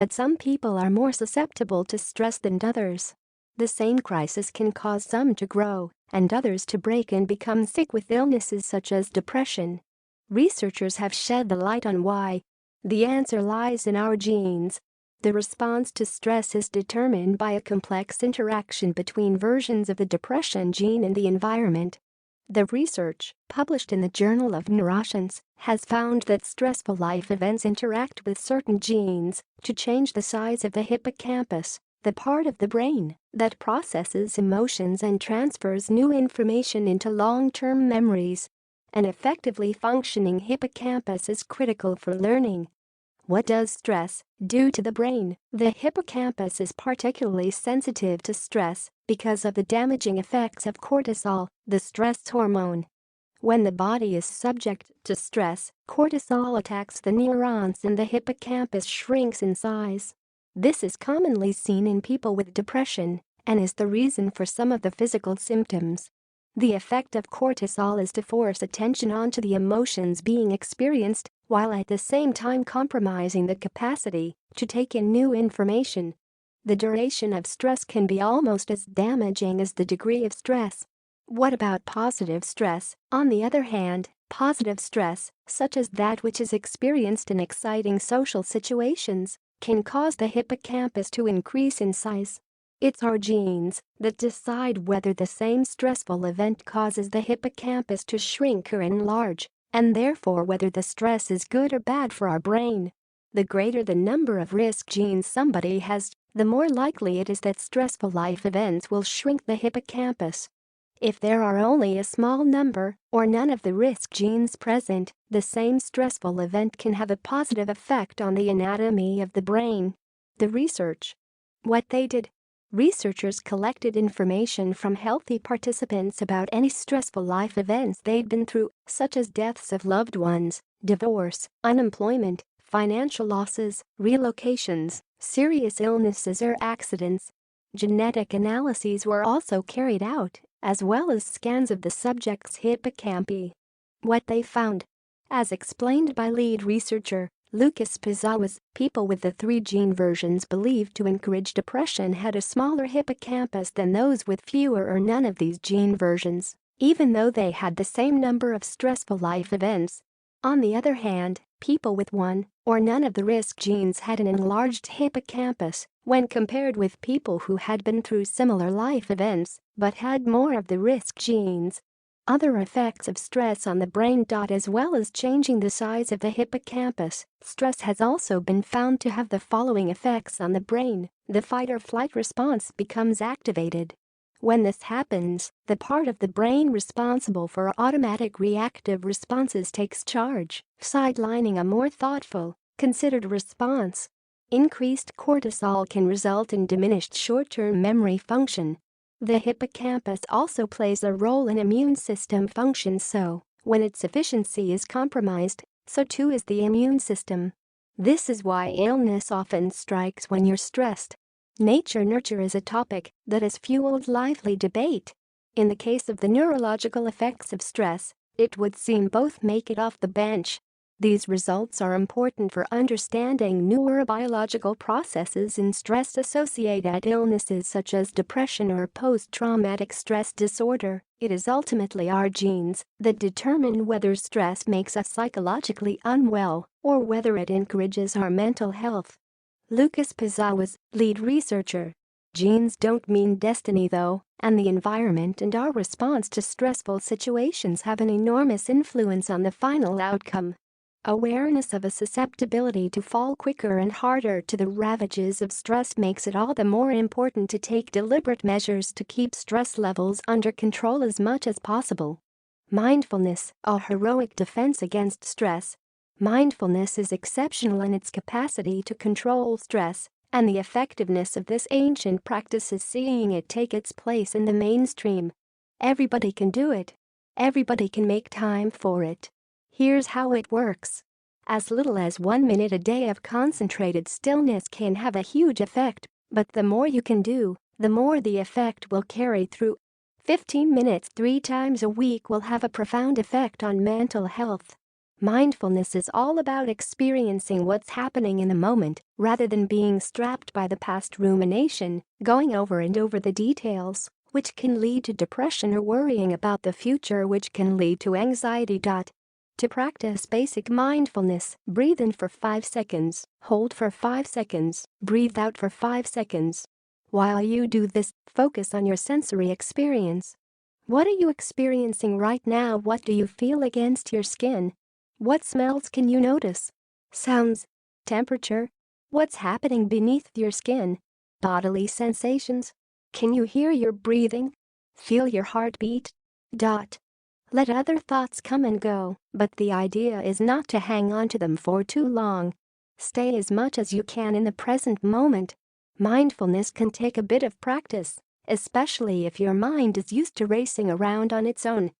But some people are more susceptible to stress than others. The same crisis can cause some to grow and others to break and become sick with illnesses such as depression. Researchers have shed the light on why. The answer lies in our genes. The response to stress is determined by a complex interaction between versions of the depression gene and the environment. The research, published in the Journal of Neuroscience, has found that stressful life events interact with certain genes to change the size of the hippocampus, the part of the brain that processes emotions and transfers new information into long-term memories. An effectively functioning hippocampus is critical for learning. What does stress do to the brain? The hippocampus is particularly sensitive to stress because of the damaging effects of cortisol, the stress hormone. When the body is subject to stress, cortisol attacks the neurons and the hippocampus shrinks in size. This is commonly seen in people with depression and is the reason for some of the physical symptoms. The effect of cortisol is to force attention onto the emotions being experienced while at the same time compromising the capacity to take in new information. The duration of stress can be almost as damaging as the degree of stress. What about positive stress? On the other hand, positive stress, such as that which is experienced in exciting social situations, can cause the hippocampus to increase in size. It's our genes that decide whether the same stressful event causes the hippocampus to shrink or enlarge, and therefore whether the stress is good or bad for our brain. The greater the number of risk genes somebody has, the more likely it is that stressful life events will shrink the hippocampus. If there are only a small number or none of the risk genes present, the same stressful event can have a positive effect on the anatomy of the brain. The research. What they did. Researchers collected information from healthy participants about any stressful life events they'd been through, such as deaths of loved ones, divorce, unemployment, financial losses, relocations, serious illnesses or accidents. Genetic analyses were also carried out, as well as scans of the subject's hippocampi. What they found. As explained by lead researcher Lucas Pizzawas, people with the 3 gene versions believed to encourage depression had a smaller hippocampus than those with fewer or none of these gene versions, even though they had the same number of stressful life events. On the other hand, people with 1 or none of the risk genes had an enlarged hippocampus when compared with people who had been through similar life events but had more of the risk genes. Other effects of stress on the brain. As well as changing the size of the hippocampus, stress has also been found to have the following effects on the brain. The fight-or-flight response becomes activated. When this happens, the part of the brain responsible for automatic reactive responses takes charge, sidelining a more thoughtful, considered response. Increased cortisol can result in diminished short-term memory function. The hippocampus also plays a role in immune system function, so when its efficiency is compromised, so too is the immune system. This is why illness often strikes when you're stressed. Nature-nurture is a topic that has fueled lively debate. In the case of the neurological effects of stress, it would seem both make it off the bench. These results are important for understanding neurobiological processes in stress-associated illnesses such as depression or post-traumatic stress disorder. It is ultimately our genes that determine whether stress makes us psychologically unwell or whether it encourages our mental health. Lucas Pizzawas, lead researcher. Genes don't mean destiny though, and the environment and our response to stressful situations have an enormous influence on the final outcome. Awareness of a susceptibility to fall quicker and harder to the ravages of stress makes it all the more important to take deliberate measures to keep stress levels under control as much as possible. Mindfulness, a heroic defense against stress. Mindfulness is exceptional in its capacity to control stress, and the effectiveness of this ancient practice is seeing it take its place in the mainstream. Everybody can do it. Everybody can make time for it. Here's how it works. As little as 1 minute a day of concentrated stillness can have a huge effect, but the more you can do, the more the effect will carry through. 15 minutes 3 times a week will have a profound effect on mental health. Mindfulness is all about experiencing what's happening in the moment rather than being strapped by the past rumination, going over and over the details, which can lead to depression, or worrying about the future, which can lead to anxiety. To practice basic mindfulness, breathe in for 5 seconds, hold for 5 seconds, breathe out for 5 seconds. While you do this, focus on your sensory experience. What are you experiencing right now? What do you feel against your skin? What smells can you notice? Sounds? Temperature? What's happening beneath your skin? Bodily sensations? Can you hear your breathing? Feel your heartbeat? Let other thoughts come and go, but the idea is not to hang on to them for too long. Stay as much as you can in the present moment. Mindfulness can take a bit of practice, especially if your mind is used to racing around on its own.